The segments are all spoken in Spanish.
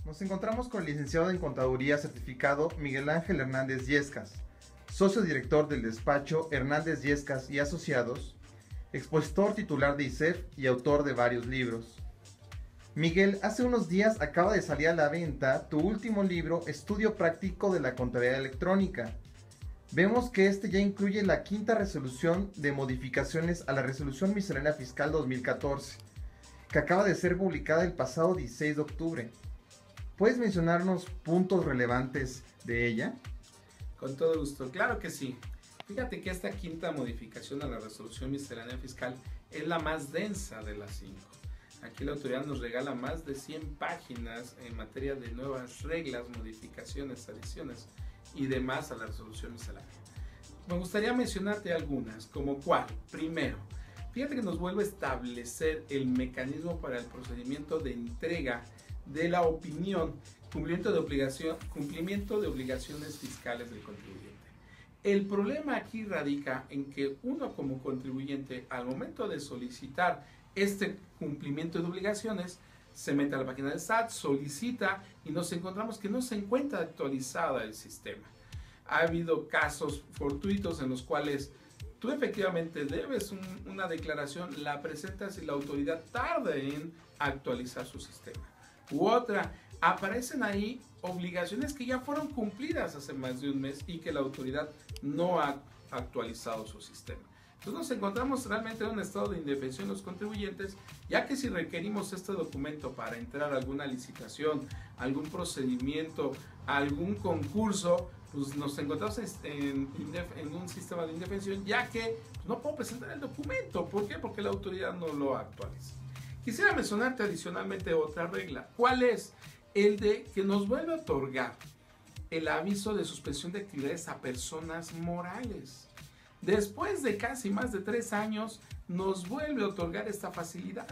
Nos encontramos con el licenciado en Contaduría certificado Miguel Ángel Hernández Yescas, socio director del despacho Hernández Yescas y Asociados, expositor titular de ISEF y autor de varios libros. Miguel, hace unos días acaba de salir a la venta tu último libro, Estudio Práctico de la Contabilidad Electrónica. Vemos que este ya incluye la quinta resolución de modificaciones a la Resolución Miscelánea Fiscal 2014, que acaba de ser publicada el pasado 16 de octubre. ¿Puedes mencionarnos puntos relevantes de ella? Con todo gusto, claro que sí. Fíjate que esta quinta modificación a la Resolución Miscelánea Fiscal es la más densa de las 5. Aquí la autoridad nos regala más de 100 páginas en materia de nuevas reglas, modificaciones, adiciones y demás a la resolución miscelánea. Me gustaría mencionarte algunas, como cuál. Primero, fíjate que nos vuelve a establecer el mecanismo para el procedimiento de entrega de la opinión, cumplimiento de obligaciones fiscales del contribuyente. El problema aquí radica en que uno como contribuyente, al momento de solicitar este cumplimiento de obligaciones, se mete a la página del SAT, solicita y nos encontramos que no se encuentra actualizada el sistema. Ha habido casos fortuitos en los cuales tú efectivamente debes una declaración, la presentas y la autoridad tarda en actualizar su sistema. U otra, aparecen ahí obligaciones que ya fueron cumplidas hace más de un mes y que la autoridad no ha actualizado su sistema. Entonces nos encontramos realmente en un estado de indefensión los contribuyentes, ya que si requerimos este documento para entrar a alguna licitación, algún procedimiento, algún concurso, pues nos encontramos en un sistema de indefensión, ya que no puedo presentar el documento. ¿Por qué? Porque la autoridad no lo actualiza. Quisiera mencionarte adicionalmente otra regla. ¿Cuál es? El de que nos vuelve a otorgar el aviso de suspensión de actividades a personas morales. Después de casi más de 3 años, nos vuelve a otorgar esta facilidad,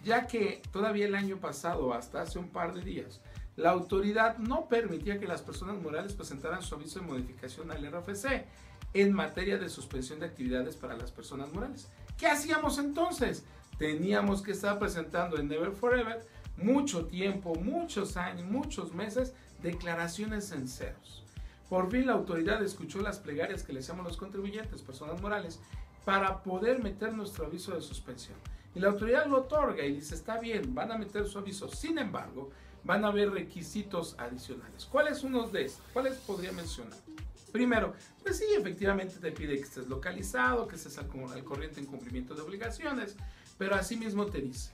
ya que todavía el año pasado, hasta hace un par de días, la autoridad no permitía que las personas morales presentaran su aviso de modificación al RFC en materia de suspensión de actividades para las personas morales. ¿Qué hacíamos entonces? Teníamos que estar presentando en Never Forever mucho tiempo, muchos años, muchos meses, declaraciones en ceros. Por fin la autoridad escuchó las plegarias que le hacíamos los contribuyentes, personas morales, para poder meter nuestro aviso de suspensión. Y la autoridad lo otorga y dice, está bien, van a meter su aviso. Sin embargo, van a haber requisitos adicionales. ¿Cuáles unos de estos? ¿Cuáles podría mencionar? Primero, pues sí, efectivamente te pide que estés localizado, que estés al corriente en cumplimiento de obligaciones, pero asimismo te dice,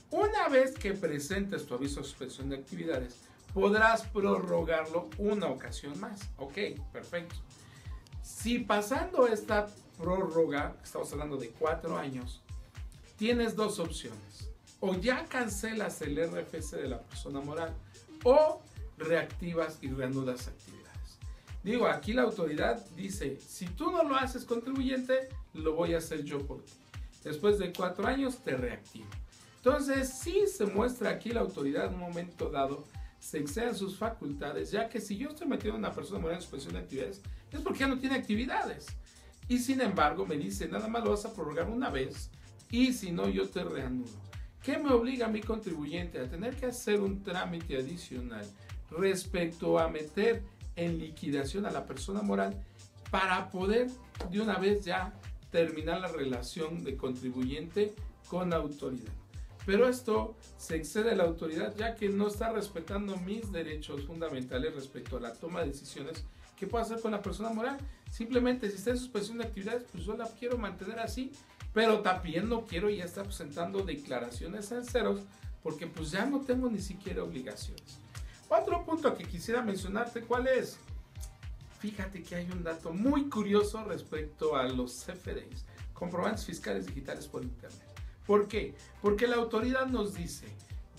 una vez que presentes tu aviso de suspensión de actividades, podrás prorrogarlo una ocasión más. Ok, perfecto. Si pasando esta prórroga, estamos hablando de 4 años, tienes dos opciones. O ya cancelas el RFC de la persona moral o reactivas y reanudas actividades. Digo, aquí la autoridad dice, si tú no lo haces contribuyente, lo voy a hacer yo por ti. Después de 4 años te reactivo. Entonces, sí se muestra aquí la autoridad en un momento dado, se exceden sus facultades, ya que si yo estoy metiendo a una persona moral en suspensión de actividades, es porque ya no tiene actividades. Y sin embargo, me dice, nada más lo vas a prorrogar una vez, y si no, yo te reanudo. ¿Qué me obliga a mi contribuyente a tener que hacer un trámite adicional respecto a meter en liquidación a la persona moral para poder de una vez ya terminar la relación de contribuyente con autoridad? Pero esto se excede a la autoridad, ya que no está respetando mis derechos fundamentales respecto a la toma de decisiones que puedo hacer con la persona moral. Simplemente si está en suspensión de actividades, pues yo la quiero mantener así, pero también no quiero ya estar presentando declaraciones en ceros, porque pues ya no tengo ni siquiera obligaciones. Otro punto que quisiera mencionarte, ¿cuál es? Fíjate que hay un dato muy curioso respecto a los CFDIs, comprobantes fiscales digitales por internet. ¿Por qué? Porque la autoridad nos dice,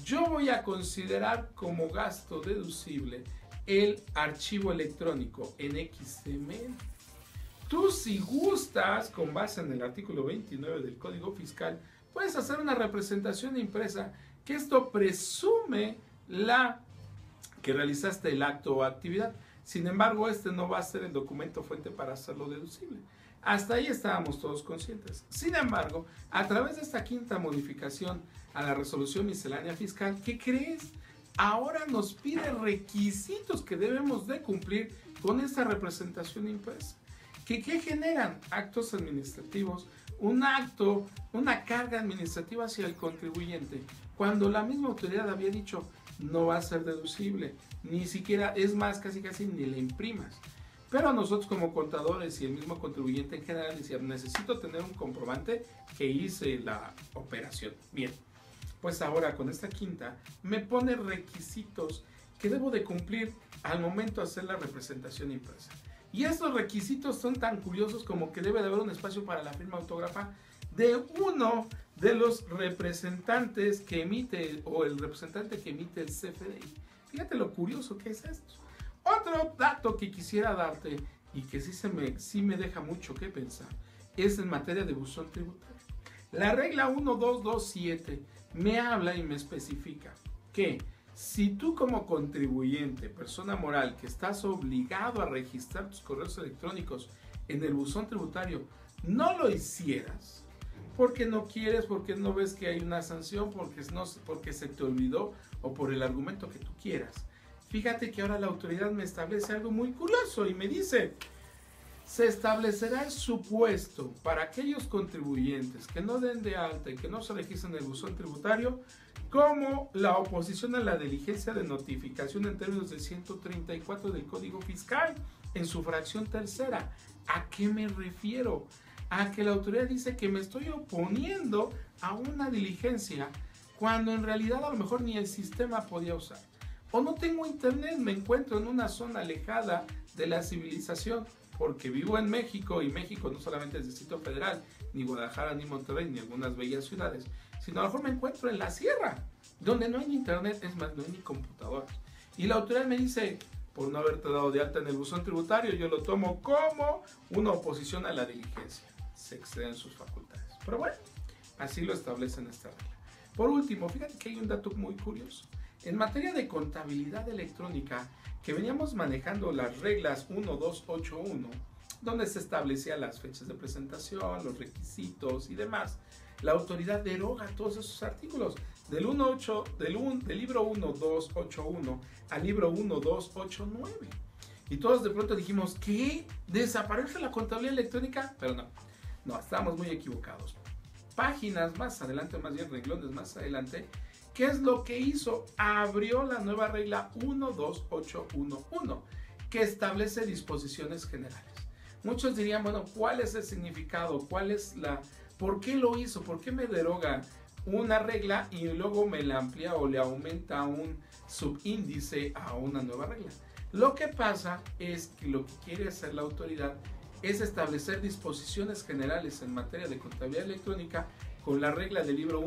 yo voy a considerar como gasto deducible el archivo electrónico en XML. Tú, si gustas, con base en el artículo 29 del Código Fiscal, puedes hacer una representación impresa que esto presume que realizaste el acto o actividad. Sin embargo, este no va a ser el documento fuente para hacerlo deducible. Hasta ahí estábamos todos conscientes. Sin embargo, a través de esta quinta modificación a la resolución miscelánea fiscal, ¿qué crees? Ahora nos pide requisitos que debemos de cumplir con esta representación impresa. ¿Qué generan? Actos administrativos, un acto, una carga administrativa hacia el contribuyente, cuando la misma autoridad había dicho no va a ser deducible, ni siquiera, es más, casi ni le imprimas. Pero nosotros como contadores y el mismo contribuyente en general decían, necesito tener un comprobante que hice la operación. Bien, pues ahora con esta quinta me pone requisitos que debo de cumplir al momento de hacer la representación impresa. Y estos requisitos son tan curiosos como que debe de haber un espacio para la firma autógrafa de uno de los representantes que emite, o el representante que emite el CFDI. Fíjate lo curioso que es esto. Otro dato que quisiera darte y que sí me deja mucho que pensar es en materia de buzón tributario. La regla 1227 me habla y me especifica que si tú como contribuyente, persona moral, que estás obligado a registrar tus correos electrónicos en el buzón tributario, no lo hicieras, porque no quieres, porque no ves que hay una sanción, porque se te olvidó o por el argumento que tú quieras. Fíjate que ahora la autoridad me establece algo muy curioso y me dice, se establecerá el supuesto para aquellos contribuyentes que no den de alta y que no se registren en el buzón tributario como la oposición a la diligencia de notificación en términos del 134 del Código Fiscal en su fracción tercera. ¿A qué me refiero? A que la autoridad dice que me estoy oponiendo a una diligencia cuando en realidad a lo mejor ni el sistema podía usar. O no tengo internet, me encuentro en una zona alejada de la civilización porque vivo en México y México no solamente es Distrito Federal, ni Guadalajara, ni Monterrey, ni algunas bellas ciudades, sino a lo mejor me encuentro en la sierra, donde no hay ni internet, es más, no hay ni computadoras. Y la autoridad me dice, por no haberte dado de alta en el buzón tributario, yo lo tomo como una oposición a la diligencia. Se exceden sus facultades. Pero bueno, así lo establece en esta regla. Por último, fíjate que hay un dato muy curioso. En materia de contabilidad electrónica, que veníamos manejando las reglas 1281, donde se establecían las fechas de presentación, los requisitos y demás, la autoridad deroga todos esos artículos del libro 1281 al libro 1289. Y todos de pronto dijimos, ¿qué? ¿Desaparece la contabilidad electrónica? Pero no, estábamos muy equivocados. Páginas más adelante, más bien renglones más adelante, ¿qué es lo que hizo? Abrió la nueva regla 12811, que establece disposiciones generales. Muchos dirían, bueno, ¿cuál es el significado? ¿Por qué lo hizo? ¿Por qué me deroga una regla y luego me la amplía o le aumenta un subíndice a una nueva regla? Lo que pasa es que lo que quiere hacer la autoridad es establecer disposiciones generales en materia de contabilidad electrónica con la regla del libro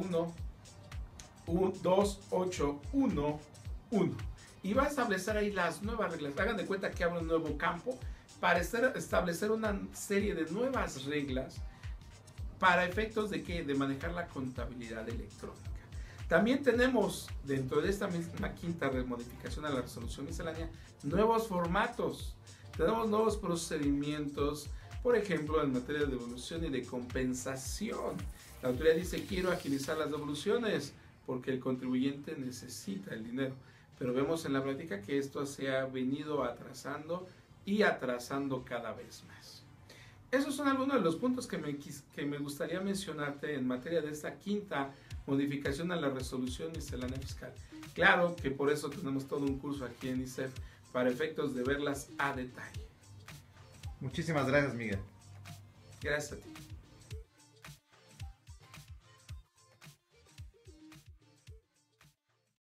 12811 y va a establecer ahí las nuevas reglas. Hagan de cuenta que abre un nuevo campo para establecer una serie de nuevas reglas para efectos de ¿qué? De manejar la contabilidad electrónica. También tenemos dentro de esta misma quinta modificación a la resolución miscelánea nuevos formatos. Tenemos nuevos procedimientos, por ejemplo, en materia de devolución y de compensación. La autoridad dice, quiero agilizar las devoluciones porque el contribuyente necesita el dinero. Pero vemos en la práctica que esto se ha venido atrasando y atrasando cada vez más. Esos son algunos de los puntos que me gustaría mencionarte en materia de esta quinta modificación a la resolución miscelánea fiscal. Claro que por eso tenemos todo un curso aquí en ISEF para efectos de verlas a detalle. Muchísimas gracias, Miguel. Gracias a ti.